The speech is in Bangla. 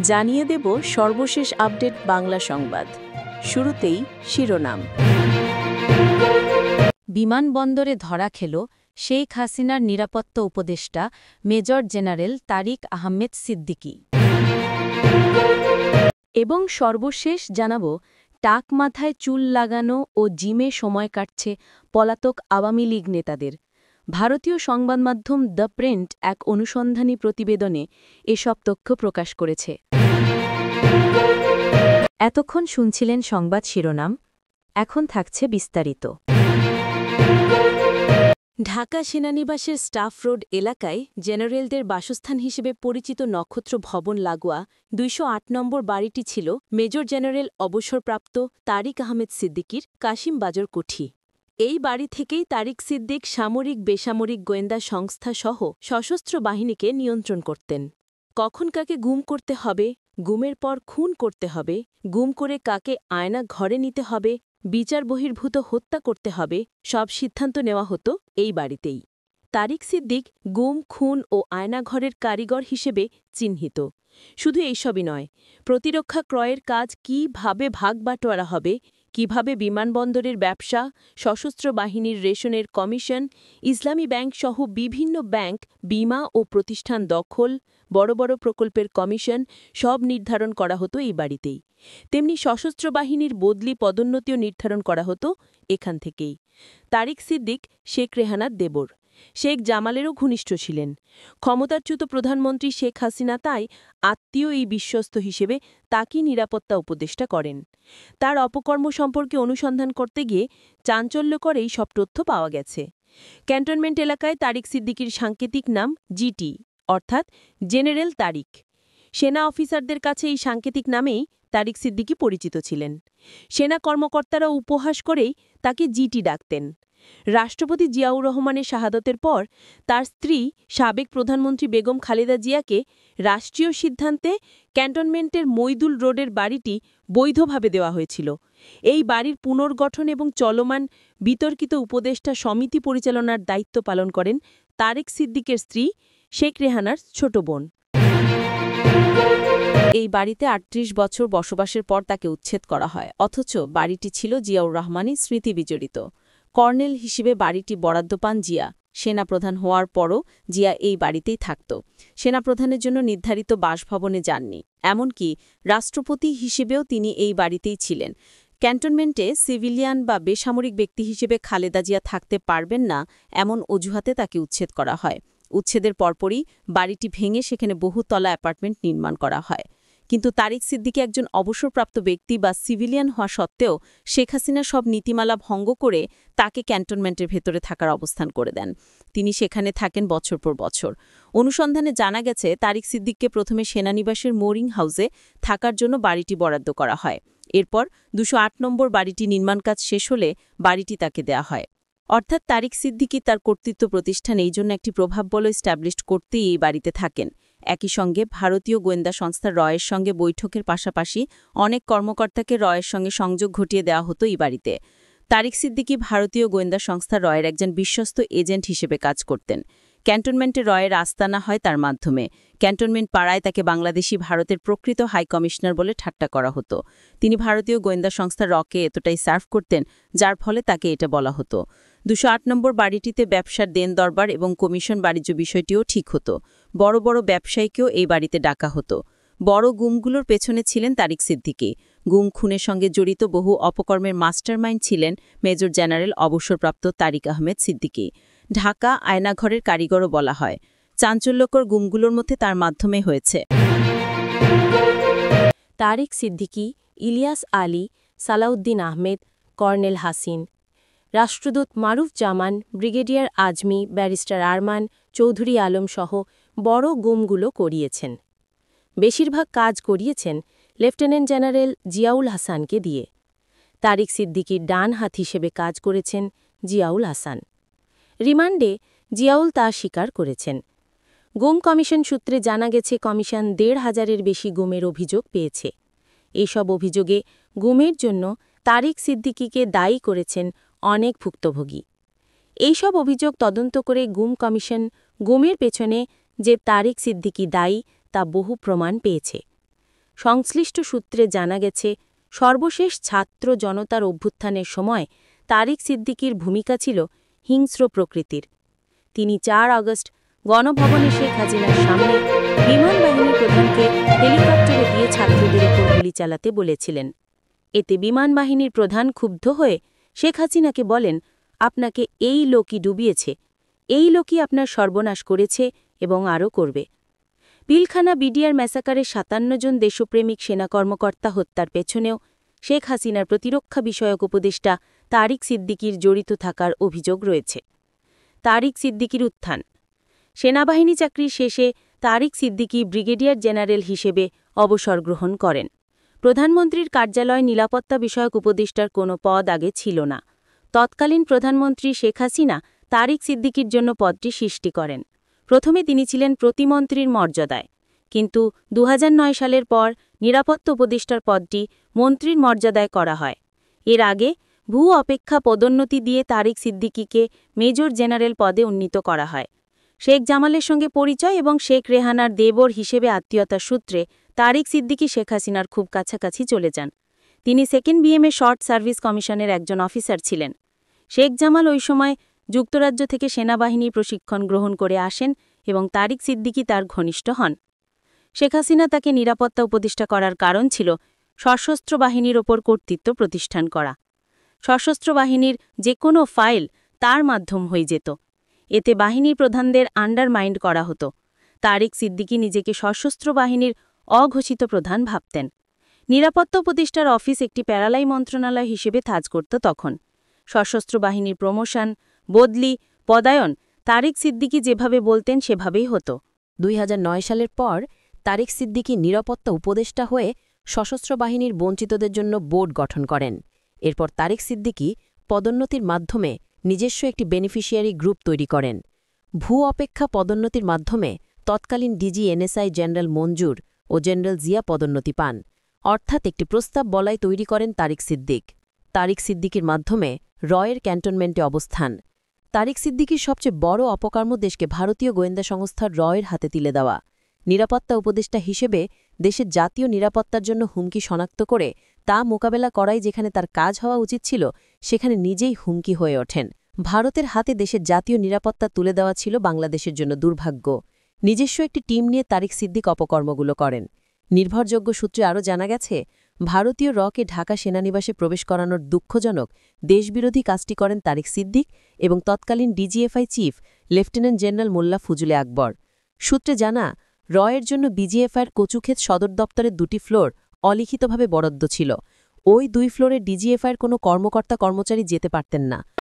জানিয়ে দেব সর্বশেষ আপডেট বাংলা সংবাদ। শুরুতেই শিরোনাম। বিমানবন্দরে ধরা খেল শেখ হাসিনার নিরাপত্তা উপদেষ্টা মেজর জেনারেল তারিক আহমেদ সিদ্দিকী। এবং সর্বশেষ জানাব, টাক মাথায় চুল লাগানো ও জিমে সময় কাটছে পলাতক আওয়ামী লীগ নেতাদের। ভারতীয় সংবাদমাধ্যম দ্য প্রিন্ট এক অনুসন্ধানী প্রতিবেদনে এসব তথ্য প্রকাশ করেছে। এতক্ষণ শুনছিলেন সংবাদ শিরোনাম, এখন থাকছে বিস্তারিত। ঢাকা সেনানিবাসের স্টাফ রোড এলাকায় জেনারেলদের বাসস্থান হিসেবে পরিচিত নক্ষত্র ভবন লাগোয়া ২০৮ নম্বর বাড়িটি ছিল মেজর জেনারেল অবসরপ্রাপ্ত তারিক আহমেদ সিদ্দিকীর কাশিম বাজার কুঠি। এই বাড়ি থেকেই তারিক সিদ্দিক সামরিক বেসামরিক গোয়েন্দা সংস্থা সহ সশস্ত্র বাহিনীকে নিয়ন্ত্রণ করতেন। কখন কাকে গুম করতে হবে, গুমের পর খুন করতে হবে, গুম করে কাকে আয়না ঘরে নিতে হবে, বিচার বহির্ভূত হত্যা করতে হবে, সব সিদ্ধান্ত নেওয়া হতো এই বাড়িতেই। তারিক সিদ্দিক গুম, খুন ও আয়নাঘরের কারিগর হিসেবে চিহ্নিত। শুধু এইসবই নয়, প্রতিরক্ষা ক্রয়ের কাজ কীভাবে ভাগবাটোয়ারা হবে, কিভাবে বিমানবন্দরের ব্যবসা, সশস্ত্র বাহিনীর রেশনের কমিশন, ইসলামী ব্যাংক সহ বিভিন্ন ব্যাংক, বিমা ও প্রতিষ্ঠান দখল, বড় বড় প্রকল্পের কমিশন সব নির্ধারণ করা হতো এই বাড়িতেই। তেমনি সশস্ত্র বাহিনীর বদলি পদোন্নতিও নির্ধারণ করা হতো এখান থেকেই। তারিক সিদ্দিক শেখ রেহানার দেবর, শেখ জামালেরও ঘনিষ্ঠ ছিলেন। ক্ষমতাচ্যুত প্রধানমন্ত্রী শেখ হাসিনা তাই আত্মীয় এই বিশ্বস্ত হিসেবে তাঁকেই নিরাপত্তা উপদেষ্টা করেন। তার অপকর্ম সম্পর্কে অনুসন্ধান করতে গিয়ে চাঞ্চল্যকর এই সব তথ্য পাওয়া গেছে। ক্যান্টনমেন্ট এলাকায় তারিক সিদ্দিকীর সাংকেতিক নাম জিটি, অর্থাৎ জেনারেল তারিক। সেনা অফিসারদের কাছে এই সাংকেতিক নামেই তারিক সিদ্দিকী পরিচিত ছিলেন। সেনা কর্মকর্তারা উপহাস করেই তাকে জিটি ডাকতেন। রাষ্ট্রপতি জিয়াউর রহমানের শাহাদতের পর তার স্ত্রী সাবেক প্রধানমন্ত্রী বেগম খালেদা জিয়াকে রাষ্ট্রীয় সিদ্ধান্তে ক্যান্টনমেন্টের মইদুল রোডের বাড়িটি বৈধভাবে দেওয়া হয়েছিল। এই বাড়ির পুনর্গঠন এবং চলমান বিতর্কিত উপদেষ্টা সমিতি পরিচালনার দায়িত্ব পালন করেন তারিক সিদ্দিকের স্ত্রী শেখ রেহানার ছোট বোন। এই বাড়িতে ৩৮ বছর বসবাসের পর তাকে উচ্ছেদ করা হয়, অথচ বাড়িটি ছিল জিয়াউর রহমানের স্মৃতি বিজড়িত। কর্নেল হিসেবে বাড়িটি বরাদ্দ পান জিয়া। সেনাপ্রধান হওয়ার পরও জিয়া এই বাড়িতেই থাকত। সেনাপ্রধানের জন্য নির্ধারিত বাসভবনে যাননি, এমনকি রাষ্ট্রপতি হিসেবেও তিনি এই বাড়িতেই ছিলেন। ক্যান্টনমেন্টে সিভিলিয়ান বা বেসামরিক ব্যক্তি হিসেবে খালেদা জিয়া থাকতে পারবেন না, এমন অজুহাতে তাকে উচ্ছেদ করা হয়। উচ্ছেদের পরপরই বাড়িটি ভেঙে সেখানে বহুতলা অ্যাপার্টমেন্ট নির্মাণ করা হয়। কিন্তু তারিক সিদ্দিকী একজন অবসরপ্রাপ্ত ব্যক্তি বা সিভিলিয়ান হওয়া সত্ত্বেও শেখ হাসিনা সব নীতিমালা ভঙ্গ করে তাকে ক্যান্টনমেন্টের ভেতরে থাকার অবস্থান করে দেন। তিনি সেখানে থাকেন বছর পর বছর। অনুসন্ধানে জানা গেছে, তারিক সিদ্দিককে প্রথমে সেনানিবাসের মোরিং হাউসে থাকার জন্য বাড়িটি বরাদ্দ করা হয়। এরপর ২০৮ নম্বর বাড়িটি নির্মাণ কাজ শেষ হলে বাড়িটি তাকে দেয়া হয়। অর্থাৎ তারিক সিদ্দিকী তার কর্তৃত্ব প্রতিষ্ঠান এই জন্য একটি প্রভাববল এস্টাবলিশড করতেই এই বাড়িতে থাকেন। একই সঙ্গে ভারতীয় গোয়েন্দা সংস্থা রয়ের সঙ্গে বৈঠকের পাশাপাশি অনেক কর্মকর্তাকে রয়ের সঙ্গে সংযোগ ঘটিয়ে দেওয়া হতো এই বাড়িতে। তারিক সিদ্দিকী ভারতীয় গোয়েন্দা সংস্থা রয়ের একজন বিশ্বস্ত এজেন্ট হিসেবে কাজ করতেন। ক্যান্টনমেন্টে রয়ের আস্তানা হয় তার মাধ্যমে। ক্যান্টনমেন্ট পাড়ায় তাকে বাংলাদেশি ভারতের প্রকৃত হাই কমিশনার বলে ঠাট্টা করা হতো। তিনি ভারতীয় গোয়েন্দা সংস্থা রকে এতটাই সার্ভ করতেন, যার ফলে তাকে এটা বলা হতো। ২০৮ নম্বর বাড়িটিতে ব্যবসার দেন দরবার এবং কমিশন বাণিজ্য বিষয়টিও ঠিক হতো। বড় বড় ব্যবসায়ীকেও এই বাড়িতে ডাকা হতো। বড় গুমগুলোর পেছনে ছিলেন তারিক সিদ্দিকী। গুম খুনের সঙ্গে জড়িত বহু অপকর্মের মাস্টারমাইন্ড ছিলেন মেজর জেনারেল অবসরপ্রাপ্ত তারিক আহমেদ সিদ্দিকী। ঢাকা আয়নাঘরের কারিগরও বলা হয়। চাঞ্চল্যকর গুমগুলোর মধ্যে তার মাধ্যমে হয়েছে তারিক সিদ্দিকী, ইলিয়াস আলী, সালাউদ্দিন আহমেদ, কর্নেল হাসিন, রাষ্ট্রদূত মারুফ জামান, ব্রিগেডিয়ার আজমি, ব্যারিস্টার আরমান, চৌধুরী আলম সহ বড় গুমগুলো করিয়েছেন। বেশিরভাগ কাজ করিয়েছেন লেফটেন্যান্ট জেনারেল জিয়াউল হাসানকে দিয়ে। তারিক সিদ্দিকীর ডান হাত হিসেবে কাজ করেছেন জিয়াউল হাসান। রিমান্ডে জিয়াউল তা স্বীকার করেছেন। গুম কমিশন সূত্রে জানা গেছে, কমিশন ১৫০০-এর বেশি গুমের অভিযোগ পেয়েছে। এইসব অভিযোগে গুমের জন্য তারিক সিদ্দিকীকে দায়ী করেছেন অনেক ভুক্তভোগী। এইসব অভিযোগ তদন্ত করে গুম কমিশন গুমের পেছনে যে তারিক সিদ্দিকী দায়ী তা বহু প্রমাণ পেয়েছে। সংশ্লিষ্ট সূত্রে জানা গেছে, সর্বশেষ ছাত্র জনতার অভ্যুত্থানের সময় তারিক সিদ্দিকীর ভূমিকা ছিল হিংস্র প্রকৃতির। তিনি ৪ আগস্ট গণভবনে শেখ হাসিনার সামনে বিমান বাহিনীর প্রধানকে হেলিকপ্টারে দিয়ে ছাত্রদের উপর গুলি চালাতে বলেছিলেন। এতে বিমান বাহিনীর প্রধান ক্ষুব্ধ হয়ে শেখ হাসিনাকে বলেন, আপনাকে এই লোকই ডুবিয়েছে, এই লোকই আপনার সর্বনাশ করেছে এবং আরও করবে। পিলখানা বিডিআর ম্যাসাকারে ৫৭ জন দেশপ্রেমিক সেনা কর্মকর্তা হত্যার পেছনেও শেখ হাসিনার প্রতিরক্ষা বিষয়ক উপদেষ্টা তারিক সিদ্দিকীর জড়িত থাকার অভিযোগ রয়েছে। তারিক সিদ্দিকীর উত্থান। সেনাবাহিনী চাকরির শেষে তারিক সিদ্দিকী ব্রিগেডিয়ার জেনারেল হিসেবে অবসর গ্রহণ করেন। প্রধানমন্ত্রীর কার্যালয় নিরাপত্তা বিষয়ক উপদেষ্টার কোনো পদ আগে ছিল না। তৎকালীন প্রধানমন্ত্রী শেখ হাসিনা তারিক সিদ্দিকীর জন্য পদটি সৃষ্টি করেন। প্রথমে তিনি ছিলেন প্রতিমন্ত্রীর মর্যাদায়, কিন্তু ২০০৯ সালের পর নিরাপত্তা উপদেষ্টার পদটি মন্ত্রীর মর্যাদায় করা হয়। এর আগে ভূ অপেক্ষা পদোন্নতি দিয়ে তারিক সিদ্দিকীকে মেজর জেনারেল পদে উন্নীত করা হয়। শেখ জামালের সঙ্গে পরিচয় এবং শেখ রেহানার দেবর হিসেবে আত্মীয়তার সূত্রে তারিক সিদ্দিকী শেখ হাসিনার খুব কাছাকাছি চলে যান। তিনি সেকেন্ড বিএমএ শর্ট সার্ভিস কমিশনের একজন অফিসার ছিলেন। শেখ জামাল ওই সময় যুক্তরাজ্য থেকে সেনাবাহিনীর প্রশিক্ষণ গ্রহণ করে আসেন এবং তারিক সিদ্দিকী তার ঘনিষ্ঠ হন। শেখ হাসিনা তাকে নিরাপত্তা উপদেষ্টা করার কারণ ছিল সশস্ত্র বাহিনীর ওপর কর্তৃত্ব প্রতিষ্ঠান করা। সশস্ত্র বাহিনীর যে কোনো ফাইল তার মাধ্যম হয়ে যেত। এতে বাহিনীর প্রধানদের আন্ডারমাইন্ড করা হতো। তারিক সিদ্দিকী নিজেকে সশস্ত্র বাহিনীর অঘোষিত প্রধান ভাবতেন। নিরাপত্তা উপদেষ্টার অফিস একটি প্যারালাই মন্ত্রণালয় হিসেবে কাজ করত তখন। সশস্ত্র বাহিনীর প্রমোশন, বদলি, পদায়ন তারিক সিদ্দিকী যেভাবে বলতেন সেভাবেই হতো। ২০০৯ সালের পর তারিক সিদ্দিকী নিরাপত্তা উপদেষ্টা হয়ে সশস্ত্র বাহিনীর বঞ্চিতদের জন্য বোর্ড গঠন করেন। এরপর তারিক সিদ্দিকী পদোন্নতির মাধ্যমে নিজস্ব একটি বেনিফিশিয়ারি গ্রুপ তৈরি করেন। ভূ অপেক্ষা পদোন্নতির মাধ্যমে তৎকালীন ডিজি এনএসআই জেনারেল মঞ্জুর ও জেনারেল জিয়া পদোন্নতি পান, অর্থাৎ একটি প্রস্তাব বলাই তৈরি করেন তারিক সিদ্দিক। তারিক সিদ্দিকীর মাধ্যমে রয়ের ক্যান্টনমেন্টে অবস্থান। তারিক সিদ্দিকীর সবচেয়ে বড় অপকর্ম দেশকে ভারতীয় গোয়েন্দা সংস্থা রয়ের হাতে তুলে দেওয়া। নিরাপত্তা উপদেষ্টা হিসেবে দেশের জাতীয় নিরাপত্তার জন্য হুমকি শনাক্ত করে তা মোকাবেলা করাই যেখানে তার কাজ হওয়া উচিত ছিল, সেখানে নিজেই হুমকি হয়ে ওঠেন। ভারতের হাতে দেশের জাতীয় নিরাপত্তা তুলে দেওয়া ছিল বাংলাদেশের জন্য দুর্ভাগ্য। নিজস্ব একটি টিম নিয়ে তারিক সিদ্দিক অপকর্মগুলো করেন। নির্ভরযোগ্য সূত্রে আরও জানা গেছে, ভারতীয় রকে ঢাকা সেনানিবাসে প্রবেশ করানোর দুঃখজনক দেশবিরোধী কাজটি করেন তারিক সিদ্দিক এবং তৎকালীন ডিজিএফআই চিফ লেফটেন্যান্ট জেনারেল মোল্লা ফজলে আকবর। সূত্রে জানা, রয়ের জন্য বিজিএফআইয়ের কচুক্ষেত সদর দপ্তরের ২টি ফ্লোর অলিখিতভাবে বরাদ্দ ছিল। ওই ২ ফ্লোরে ডিজিএফআইয়ের কোনো কর্মকর্তা কর্মচারী যেতে পারতেন না।